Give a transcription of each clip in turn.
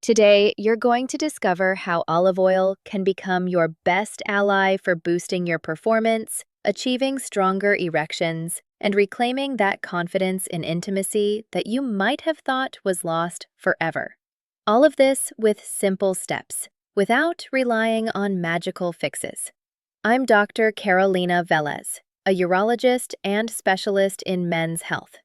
Today, you're going to discover how olive oil can become your best ally for boosting your performance, achieving stronger erections, and reclaiming that confidence in intimacy that you might have thought was lost forever. All of this with simple steps, without relying on magical fixes. I'm Dr. Carolina Vélez, a urologist and specialist in men's health.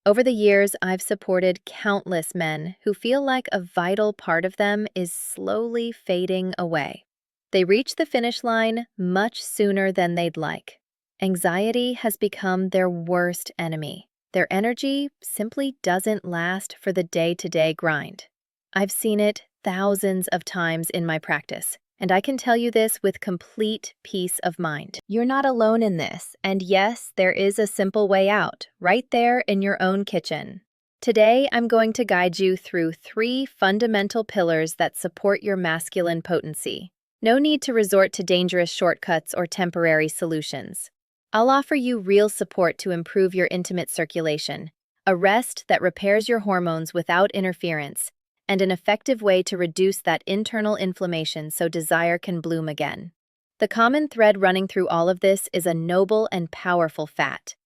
Over the years, I've supported countless men who feel like a vital part of them is slowly fading away. They reach the finish line much sooner than they'd like. Anxiety has become their worst enemy. Their energy simply doesn't last for the day-to-day grind. I've seen it thousands of times in my practice, and I can tell you this with complete peace of mind. You're not alone in this, and yes, there is a simple way out, right there in your own kitchen. Today, I'm going to guide you through 3 fundamental pillars that support your masculine potency. No need to resort to dangerous shortcuts or temporary solutions. I'll offer you real support to improve your intimate circulation, a rest that repairs your hormones without interference, and an effective way to reduce that internal inflammation so desire can bloom again. The common thread running through all of this is a noble and powerful fat: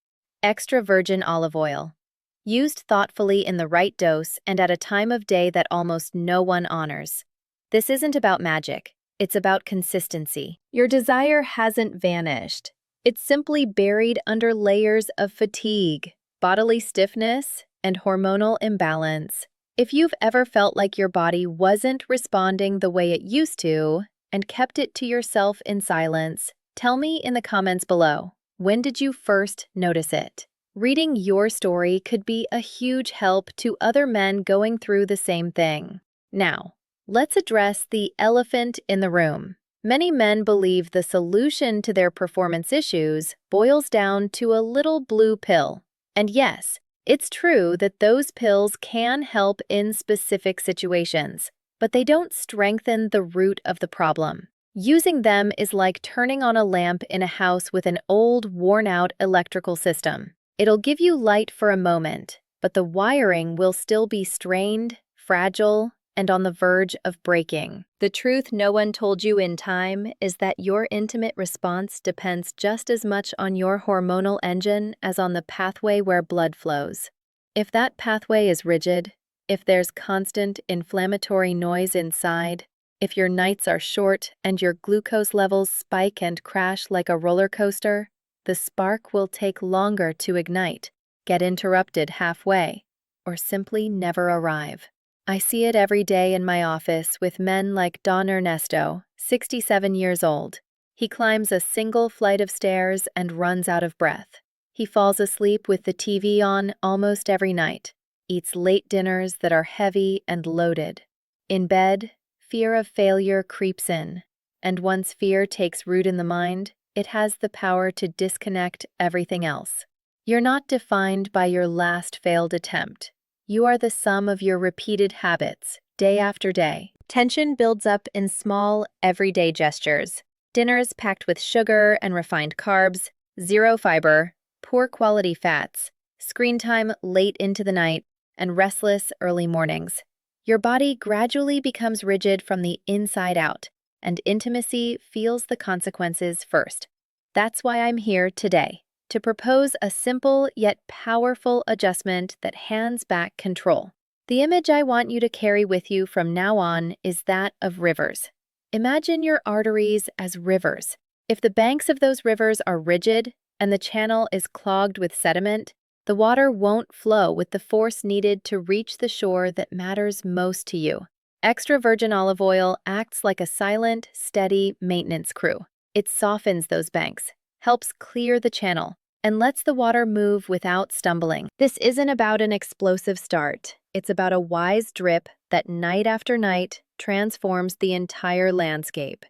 extra virgin olive oil. Used thoughtfully in the right dose and at a time of day that almost no one honors. This isn't about magic, it's about consistency. Your desire hasn't vanished. It's simply buried under layers of fatigue, bodily stiffness, and hormonal imbalance. If you've ever felt like your body wasn't responding the way it used to and kept it to yourself in silence, tell me in the comments below. When did you first notice it? Reading your story could be a huge help to other men going through the same thing. Now, let's address the elephant in the room. Many men believe the solution to their performance issues boils down to a little blue pill. And yes, it's true that those pills can help in specific situations, but they don't strengthen the root of the problem. Using them is like turning on a lamp in a house with an old, worn-out electrical system. It'll give you light for a moment, but the wiring will still be strained, fragile, and on the verge of breaking. The truth no one told you in time is that your intimate response depends just as much on your hormonal engine as on the pathway where blood flows. If that pathway is rigid, if there's constant inflammatory noise inside, if your nights are short and your glucose levels spike and crash like a roller coaster, the spark will take longer to ignite, get interrupted halfway, or simply never arrive. I see it every day in my office with men like Don Ernesto, 67 years old. He climbs a single flight of stairs and runs out of breath. He falls asleep with the TV on almost every night, eats late dinners that are heavy and loaded. In bed, fear of failure creeps in, and once fear takes root in the mind, it has the power to disconnect everything else. You're not defined by your last failed attempt. You are the sum of your repeated habits, day after day. Tension builds up in small, everyday gestures. Dinners packed with sugar and refined carbs, zero fiber, poor quality fats, screen time late into the night, and restless early mornings. Your body gradually becomes rigid from the inside out, and intimacy feels the consequences first. That's why I'm here today, to propose a simple yet powerful adjustment that hands back control. The image I want you to carry with you from now on is that of rivers. Imagine your arteries as rivers. If the banks of those rivers are rigid and the channel is clogged with sediment, the water won't flow with the force needed to reach the shore that matters most to you. Extra virgin olive oil acts like a silent, steady maintenance crew. It softens those banks, helps clear the channel, and lets the water move without stumbling. This isn't about an explosive start. It's about a wise drip that night after night transforms the entire landscape.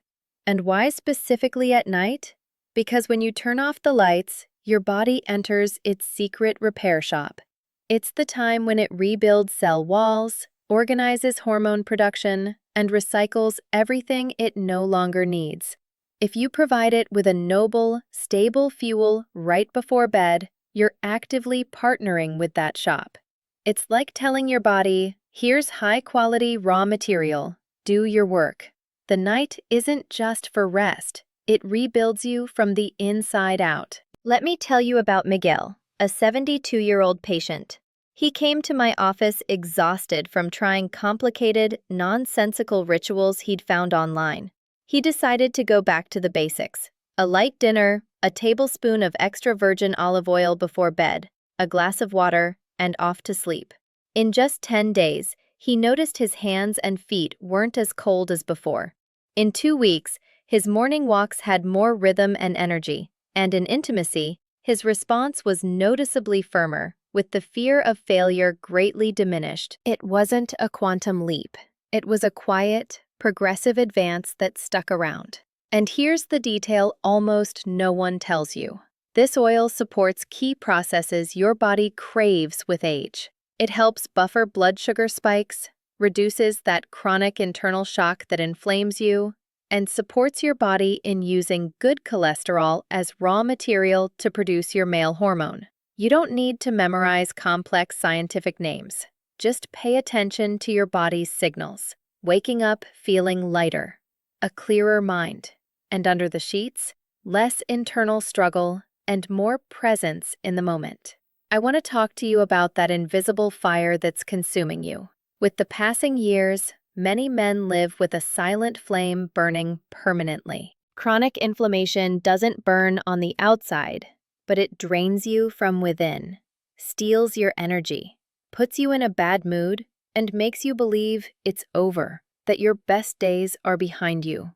And why specifically at night? Because when you turn off the lights, your body enters its secret repair shop. It's the time when it rebuilds cell walls, organizes hormone production, and recycles everything it no longer needs. If you provide it with a noble, stable fuel right before bed, you're actively partnering with that shop. It's like telling your body, Here's high-quality raw material. Do your work. The night isn't just for rest. It rebuilds you from the inside out. Let me tell you about Miguel, a 72-year-old patient. He came to my office exhausted from trying complicated, nonsensical rituals he'd found online. He decided to go back to the basics: a light dinner, a tablespoon of extra virgin olive oil before bed, a glass of water, and off to sleep. In just 10 days, he noticed his hands and feet weren't as cold as before. In 2 weeks, his morning walks had more rhythm and energy, and in intimacy, his response was noticeably firmer, with the fear of failure greatly diminished. It wasn't a quantum leap. It was a quiet, progressive advance that stuck around. And here's the detail almost no one tells you. This oil supports key processes your body craves with age. It helps buffer blood sugar spikes, reduces that chronic internal shock that inflames you, and supports your body in using good cholesterol as raw material to produce your male hormone. You don't need to memorize complex scientific names. Just pay attention to your body's signals. Waking up feeling lighter, a clearer mind, and under the sheets, less internal struggle and more presence in the moment. I want to talk to you about that invisible fire that's consuming you. With the passing years, many men live with a silent flame burning permanently. Chronic inflammation doesn't burn on the outside, but it drains you from within, steals your energy, puts you in a bad mood, and makes you believe it's over, that your best days are behind you.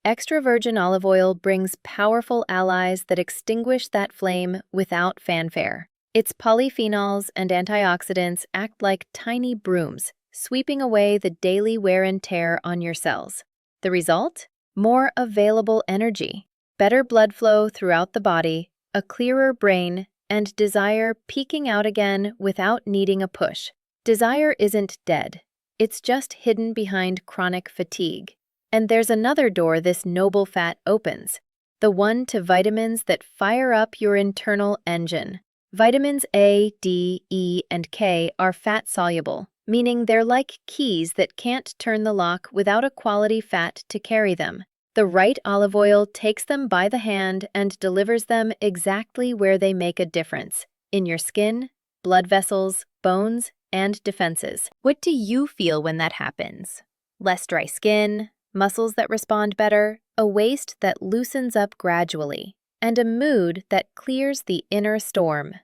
Extra virgin olive oil brings powerful allies that extinguish that flame without fanfare. Its polyphenols and antioxidants act like tiny brooms, sweeping away the daily wear and tear on your cells. The result? More available energy, better blood flow throughout the body, a clearer brain, and desire peeking out again without needing a push. Desire isn't dead. It's just hidden behind chronic fatigue. And there's another door this noble fat opens, the one to vitamins that fire up your internal engine. Vitamins A, D, E, and K are fat-soluble, meaning they're like keys that can't turn the lock without a quality fat to carry them. The right olive oil takes them by the hand and delivers them exactly where they make a difference: in your skin, blood vessels, bones, and defenses. What do you feel when that happens? Less dry skin, muscles that respond better, a waist that loosens up gradually, and a mood that clears the inner storm.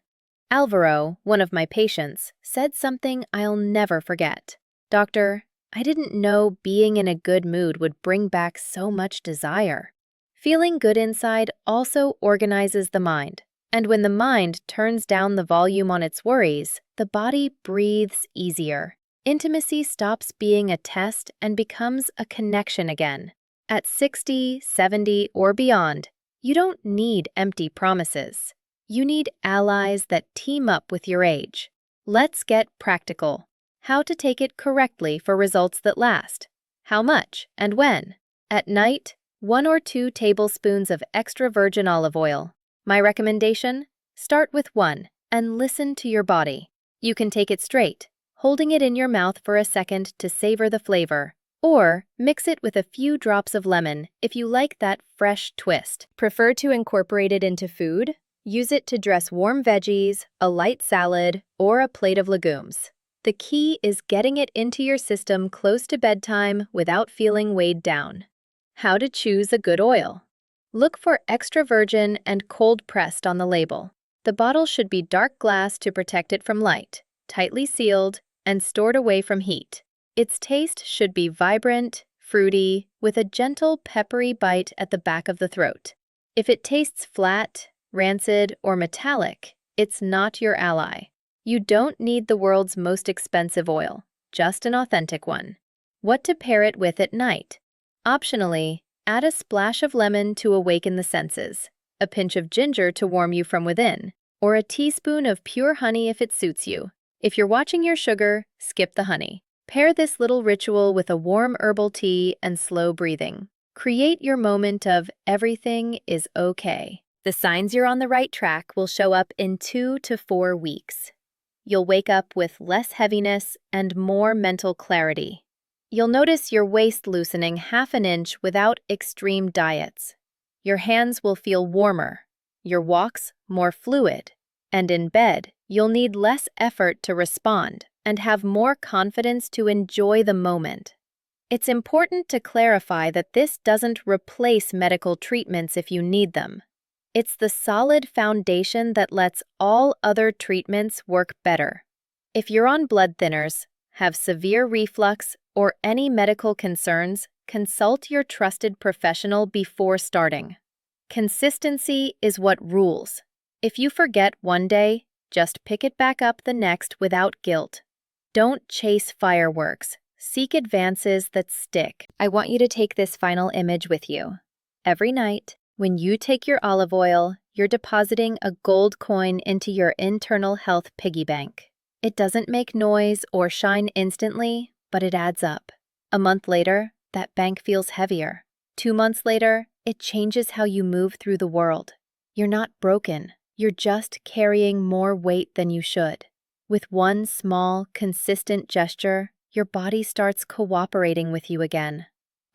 Alvaro, one of my patients, said something I'll never forget. "Doctor, I didn't know being in a good mood would bring back so much desire." Feeling good inside also organizes the mind, and when the mind turns down the volume on its worries, the body breathes easier. Intimacy stops being a test and becomes a connection again. At 60, 70, or beyond, you don't need empty promises. You need allies that team up with your age. Let's get practical. How to take it correctly for results that last. How much and when? At night, 1 or 2 tablespoons of extra virgin olive oil. My recommendation? Start with 1 and listen to your body. You can take it straight, holding it in your mouth for a second to savor the flavor, or mix it with a few drops of lemon if you like that fresh twist. Prefer to incorporate it into food? Use it to dress warm veggies, a light salad, or a plate of legumes. The key is getting it into your system close to bedtime without feeling weighed down. How to choose a good oil. Look for extra virgin and cold pressed on the label. The bottle should be dark glass to protect it from light, tightly sealed, and stored away from heat. Its taste should be vibrant, fruity, with a gentle peppery bite at the back of the throat. If it tastes flat, rancid, or metallic, it's not your ally. You don't need the world's most expensive oil, just an authentic one. What to pair it with at night? Optionally, add a splash of lemon to awaken the senses, a pinch of ginger to warm you from within, or a teaspoon of pure honey if it suits you. If you're watching your sugar, skip the honey. Pair this little ritual with a warm herbal tea and slow breathing. Create your moment of everything is okay. The signs you're on the right track will show up in 2 to 4 weeks. you'll wake up with less heaviness and more mental clarity. You'll notice your waist loosening half an inch without extreme diets. Your hands will feel warmer, your walks more fluid, and in bed, you'll need less effort to respond and have more confidence to enjoy the moment. It's important to clarify that this doesn't replace medical treatments if you need them. It's the solid foundation that lets all other treatments work better. If you're on blood thinners, have severe reflux, or any medical concerns, consult your trusted professional before starting. Consistency is what rules. If you forget one day, just pick it back up the next without guilt. Don't chase fireworks. Seek advances that stick. I want you to take this final image with you. Every night, when you take your olive oil, you're depositing a gold coin into your internal health piggy bank. It doesn't make noise or shine instantly, but it adds up. A month later, that bank feels heavier. 2 months later, it changes how you move through the world. You're not broken. You're just carrying more weight than you should. With one small, consistent gesture, your body starts cooperating with you again.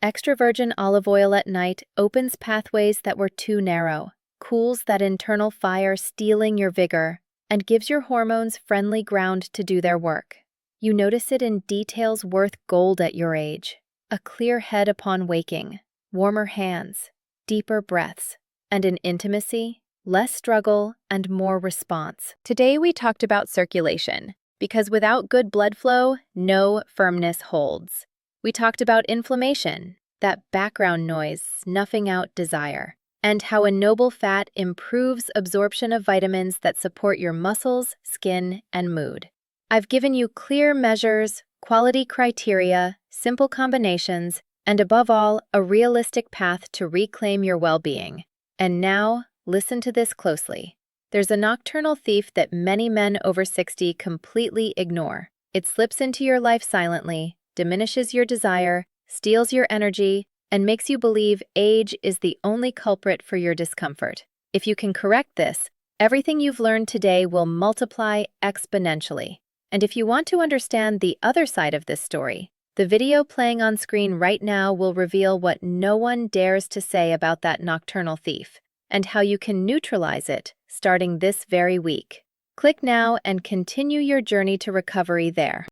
Extra virgin olive oil at night opens pathways that were too narrow, cools that internal fire stealing your vigor, and gives your hormones friendly ground to do their work. You notice it in details worth gold at your age. A clear head upon waking, warmer hands, deeper breaths, and in intimacy, less struggle and more response. Today we talked about circulation, because without good blood flow, no firmness holds. We talked about inflammation, that background noise snuffing out desire, and how a noble fat improves absorption of vitamins that support your muscles, skin, and mood. I've given you clear measures, quality criteria, simple combinations, and above all, a realistic path to reclaim your well-being. And now, listen to this closely. There's a nocturnal thief that many men over 60 completely ignore. It slips into your life silently, diminishes your desire, steals your energy, and makes you believe age is the only culprit for your discomfort. If you can correct this, everything you've learned today will multiply exponentially. And if you want to understand the other side of this story, the video playing on screen right now will reveal what no one dares to say about that nocturnal thief, and how you can neutralize it starting this very week. Click now and continue your journey to recovery there.